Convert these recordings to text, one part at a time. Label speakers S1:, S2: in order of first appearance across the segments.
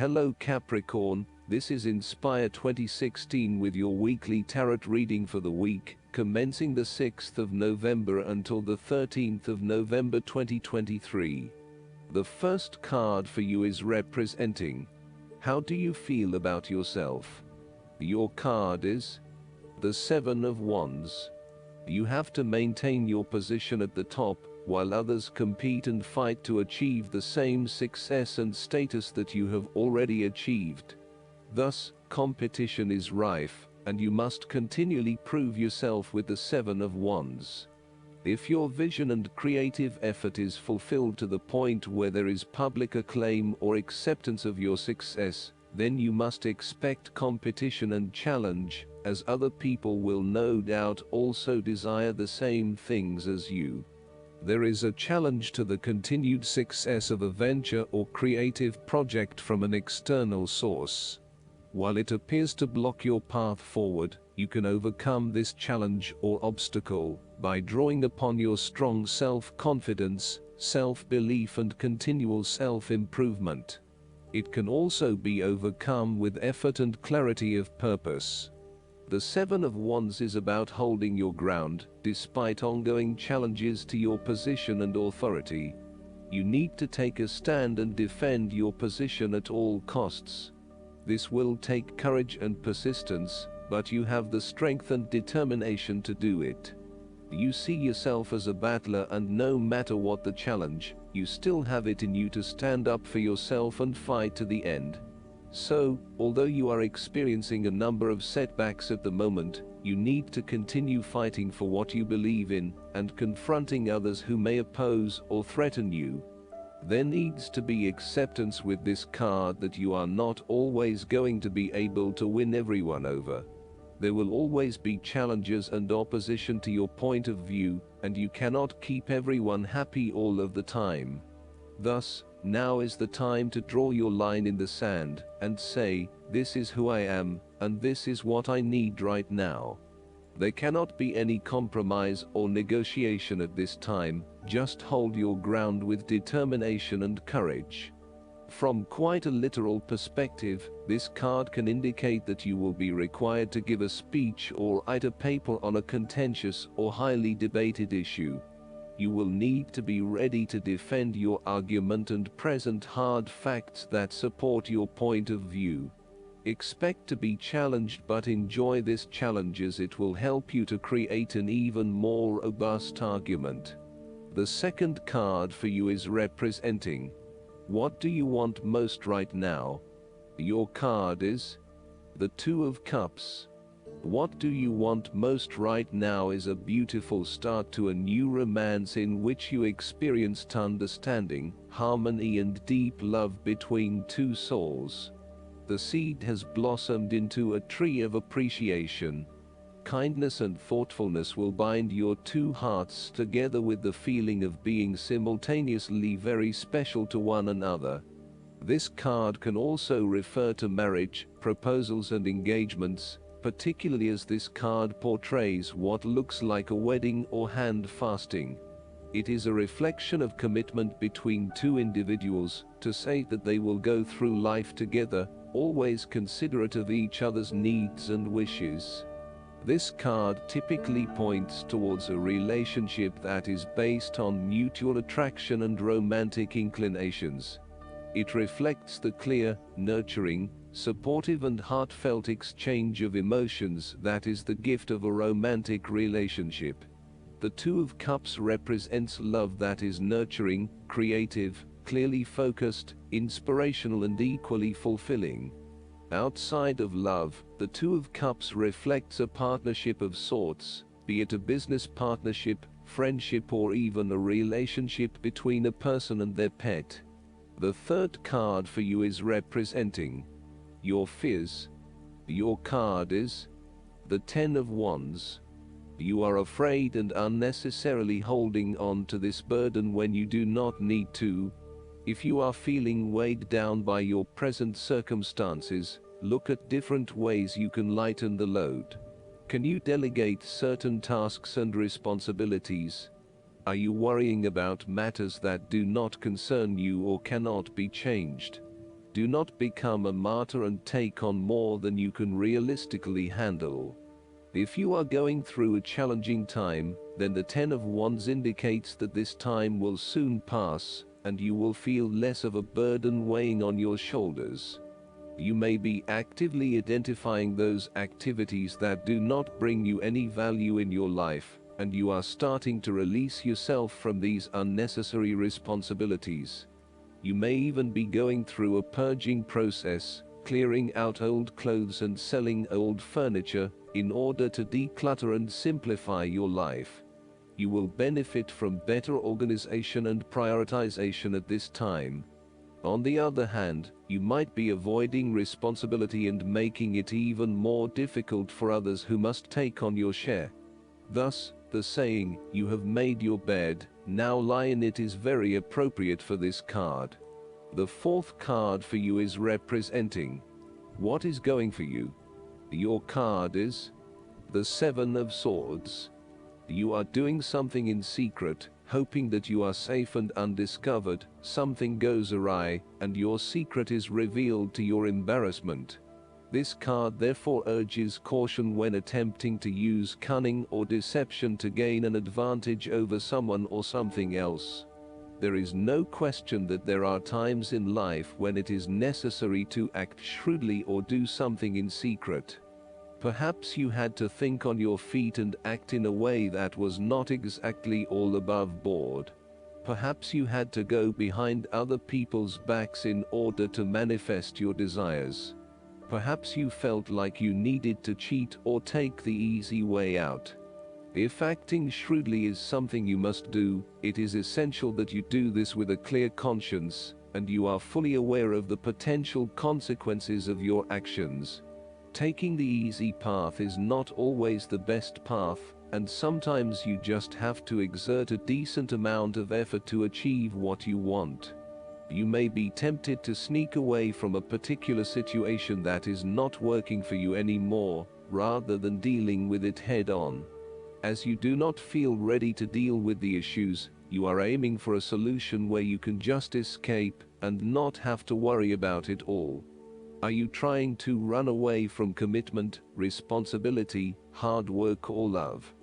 S1: Hello Capricorn, this is Inspire 2016 with your weekly tarot reading for the week, commencing the 6th of November until the 13th of November 2023. The first card for you is representing: how do you feel about yourself? Your card is the Seven of Wands. You have to maintain your position at the top, while others compete and fight to achieve the same success and status that you have already achieved. Thus, competition is rife, and you must continually prove yourself with the Seven of Wands. If your vision and creative effort is fulfilled to the point where there is public acclaim or acceptance of your success, then you must expect competition and challenge, as other people will no doubt also desire the same things as you. There is a challenge to the continued success of a venture or creative project from an external source. While it appears to block your path forward, you can overcome this challenge or obstacle by drawing upon your strong self-confidence, self-belief and continual self-improvement. It can also be overcome with effort and clarity of purpose. The Seven of Wands is about holding your ground, despite ongoing challenges to your position and authority. You need to take a stand and defend your position at all costs. This will take courage and persistence, but you have the strength and determination to do it. You see yourself as a battler, and no matter what the challenge, you still have it in you to stand up for yourself and fight to the end. So, although you are experiencing a number of setbacks at the moment, you need to continue fighting for what you believe in, and confronting others who may oppose or threaten you. There needs to be acceptance with this card that you are not always going to be able to win everyone over. There will always be challenges and opposition to your point of view, and you cannot keep everyone happy all of the time. Thus, now is the time to draw your line in the sand and say, "This is who I am, and this is what I need right now." There cannot be any compromise or negotiation at this time. Just hold your ground with determination and courage. From quite a literal perspective, this card can indicate that you will be required to give a speech or write a paper on a contentious or highly debated issue. You will need to be ready to defend your argument and present hard facts that support your point of view. Expect to be challenged, but enjoy this challenge as it will help you to create an even more robust argument. The second card for you is representing: what do you want most right now? Your card is the Two of Cups. What do you want most right now is a beautiful start to a new romance in which you experienced understanding, harmony and deep love between two souls. The seed has blossomed into a tree of appreciation. Kindness and thoughtfulness will bind your two hearts together with the feeling of being simultaneously very special to one another. This card can also refer to marriage, proposals and engagements, particularly as this card portrays what looks like a wedding or hand fasting. It is a reflection of commitment between two individuals to say that they will go through life together, always considerate of each other's needs and wishes. This card typically points towards a relationship that is based on mutual attraction and romantic inclinations. It reflects the clear, nurturing, supportive and heartfelt exchange of emotions that is the gift of a romantic relationship. The Two of Cups represents love that is nurturing, creative, clearly focused, inspirational and equally fulfilling. Outside of love, the Two of Cups reflects a partnership of sorts, be it a business partnership, friendship or even a relationship between a person and their pet. The third card for you is representing your fears. Your card is the Ten of Wands. You are afraid and unnecessarily holding on to this burden when you do not need to. If you are feeling weighed down by your present circumstances, look at different ways you can lighten the load. Can you delegate certain tasks and responsibilities? Are you worrying about matters that do not concern you or cannot be changed? Do not become a martyr and take on more than you can realistically handle. If you are going through a challenging time, then the Ten of Wands indicates that this time will soon pass, and you will feel less of a burden weighing on your shoulders. You may be actively identifying those activities that do not bring you any value in your life, and you are starting to release yourself from these unnecessary responsibilities. You may even be going through a purging process, clearing out old clothes and selling old furniture, in order to declutter and simplify your life. You will benefit from better organization and prioritization at this time. On the other hand, you might be avoiding responsibility and making it even more difficult for others who must take on your share. Thus, the saying, "You have made your bed, now lie in it," is very appropriate for this card. The fourth card for you is representing what is going for you. Your card is the Seven of Swords. You are doing something in secret, hoping that you are safe and undiscovered. Something goes awry, and your secret is revealed to your embarrassment. This card therefore urges caution when attempting to use cunning or deception to gain an advantage over someone or something else. There is no question that there are times in life when it is necessary to act shrewdly or do something in secret. Perhaps you had to think on your feet and act in a way that was not exactly all above board. Perhaps you had to go behind other people's backs in order to manifest your desires. Perhaps you felt like you needed to cheat or take the easy way out. If acting shrewdly is something you must do, it is essential that you do this with a clear conscience, and you are fully aware of the potential consequences of your actions. Taking the easy path is not always the best path, and sometimes you just have to exert a decent amount of effort to achieve what you want. You may be tempted to sneak away from a particular situation that is not working for you anymore, rather than dealing with it head on. As you do not feel ready to deal with the issues, you are aiming for a solution where you can just escape and not have to worry about it all. Are you trying to run away from commitment, responsibility, hard work, or love?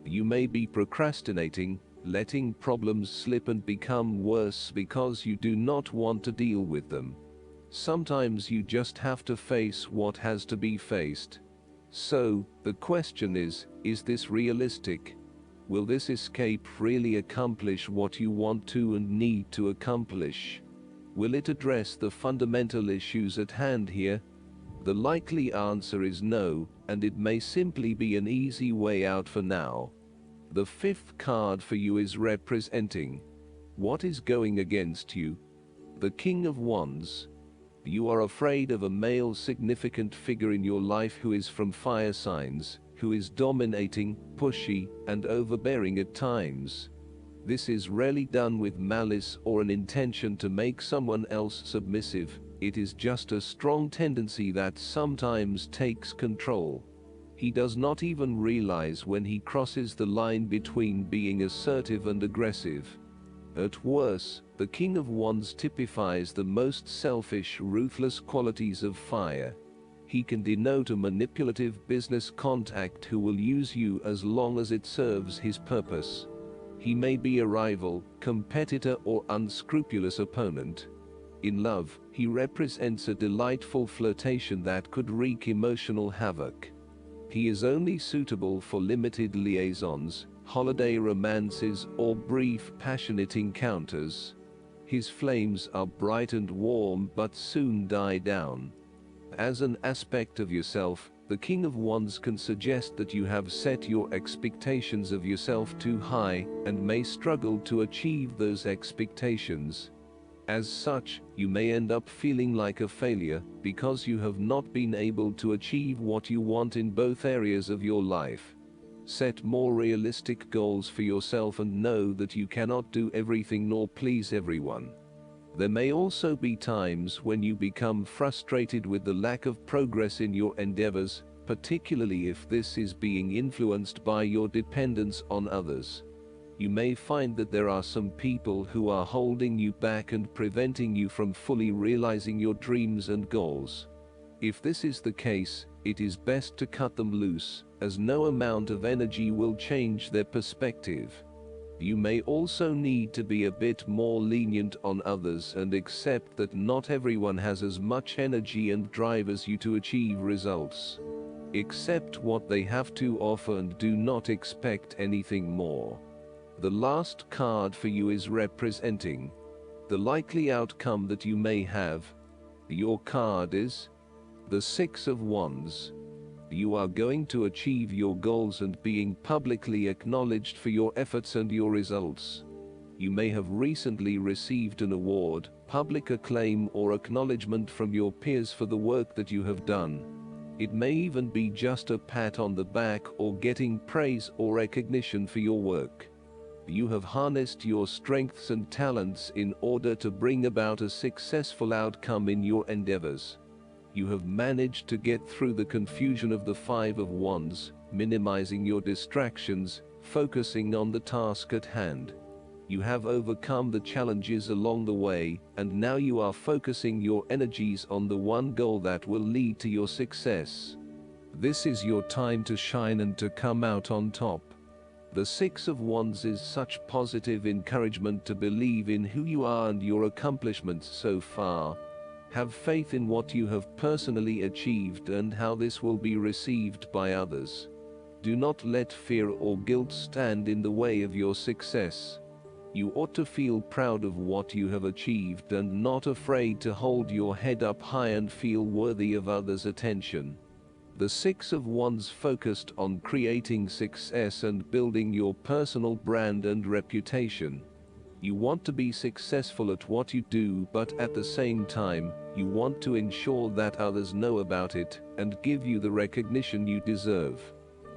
S1: You may be procrastinating, letting problems slip and become worse because you do not want to deal with them. Sometimes you just have to face what has to be faced. So, the question is this realistic? Will this escape really accomplish what you want to and need to accomplish? Will it address the fundamental issues at hand here? The likely answer is no, and it may simply be an easy way out for now. The fifth card for you is representing what is going against you. The King of Wands. You are afraid of a male significant figure in your life who is from fire signs, who is dominating, pushy, and overbearing at times. This is rarely done with malice or an intention to make someone else submissive. It is just a strong tendency that sometimes takes control. He does not even realize when he crosses the line between being assertive and aggressive. At worst, the King of Wands typifies the most selfish, ruthless qualities of fire. He can denote a manipulative business contact who will use you as long as it serves his purpose. He may be a rival, competitor, or unscrupulous opponent. In love, he represents a delightful flirtation that could wreak emotional havoc. He is only suitable for limited liaisons, holiday romances, or brief, passionate encounters. His flames are bright and warm but soon die down. As an aspect of yourself, the King of Wands can suggest that you have set your expectations of yourself too high and may struggle to achieve those expectations. As such, you may end up feeling like a failure because you have not been able to achieve what you want in both areas of your life. Set more realistic goals for yourself and know that you cannot do everything nor please everyone. There may also be times when you become frustrated with the lack of progress in your endeavors, particularly if this is being influenced by your dependence on others. You may find that there are some people who are holding you back and preventing you from fully realizing your dreams and goals. If this is the case, it is best to cut them loose, as no amount of energy will change their perspective. You may also need to be a bit more lenient on others and accept that not everyone has as much energy and drive as you to achieve results. Accept what they have to offer and do not expect anything more. The last card for you is representing the likely outcome that you may have. Your card is the Six of Wands. You are going to achieve your goals and being publicly acknowledged for your efforts and your results. You may have recently received an award, public acclaim or acknowledgement from your peers for the work that you have done. It may even be just a pat on the back or getting praise or recognition for your work. You have harnessed your strengths and talents in order to bring about a successful outcome in your endeavors. You have managed to get through the confusion of the Five of Wands, minimizing your distractions, focusing on the task at hand. You have overcome the challenges along the way, and now you are focusing your energies on the one goal that will lead to your success. This is your time to shine and to come out on top. The Six of Wands is such positive encouragement to believe in who you are and your accomplishments so far. Have faith in what you have personally achieved and how this will be received by others. Do not let fear or guilt stand in the way of your success. You ought to feel proud of what you have achieved and not afraid to hold your head up high and feel worthy of others' attention. The Six of Wands focused on creating success and building your personal brand and reputation. You want to be successful at what you do, but at the same time, you want to ensure that others know about it and give you the recognition you deserve.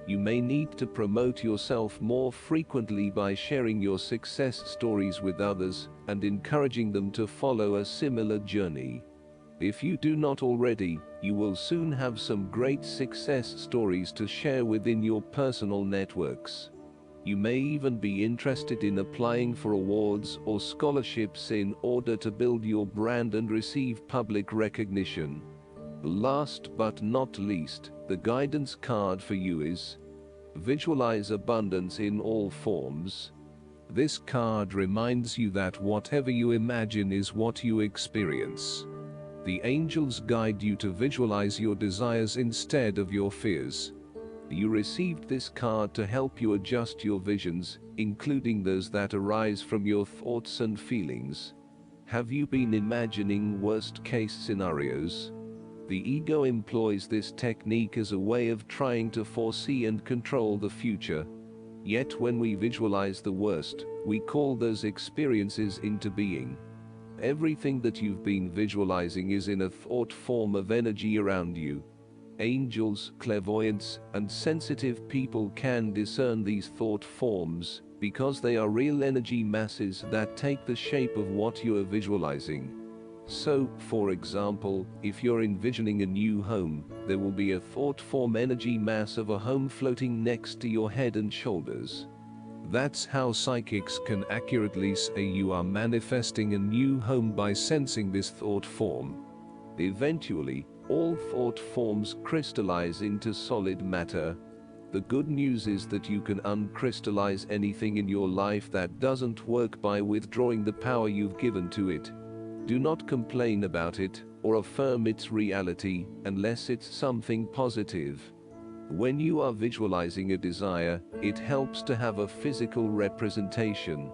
S1: You may need to promote yourself more frequently by sharing your success stories with others and encouraging them to follow a similar journey. If you do not already, you will soon have some great success stories to share within your personal networks. You may even be interested in applying for awards or scholarships in order to build your brand and receive public recognition. Last but not least, the guidance card for you is Visualize Abundance in All Forms. This card reminds you that whatever you imagine is what you experience. The angels guide you to visualize your desires instead of your fears. You received this card to help you adjust your visions, including those that arise from your thoughts and feelings. Have you been imagining worst-case scenarios? The ego employs this technique as a way of trying to foresee and control the future. Yet when we visualize the worst, we call those experiences into being. Everything that you've been visualizing is in a thought form of energy around you. Angels, clairvoyants, and sensitive people can discern these thought forms because they are real energy masses that take the shape of what you are visualizing. So, for example, if you're envisioning a new home, there will be a thought form energy mass of a home floating next to your head and shoulders. That's how psychics can accurately say you are manifesting a new home by sensing this thought form. Eventually, all thought forms crystallize into solid matter. The good news is that you can uncrystallize anything in your life that doesn't work by withdrawing the power you've given to it. Do not complain about it or affirm its reality unless it's something positive. When you are visualizing a desire, it helps to have a physical representation.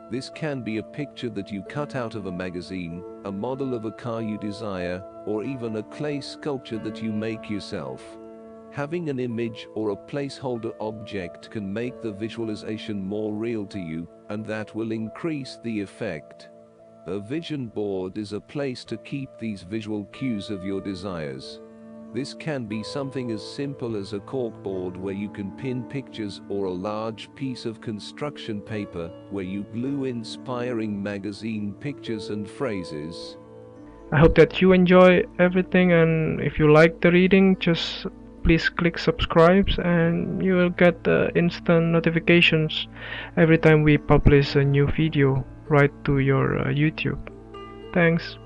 S1: This can be a picture that you cut out of a magazine, a model of a car you desire, or even a clay sculpture that you make yourself. Having an image or a placeholder object can make the visualization more real to you, and that will increase the effect. A vision board is a place to keep these visual cues of your desires. This can be something as simple as a corkboard where you can pin pictures, or a large piece of construction paper where you glue inspiring magazine pictures and phrases.
S2: I hope that you enjoy everything, and if you like the reading, just please click subscribe, and you will get instant notifications every time we publish a new video right to your YouTube. Thanks.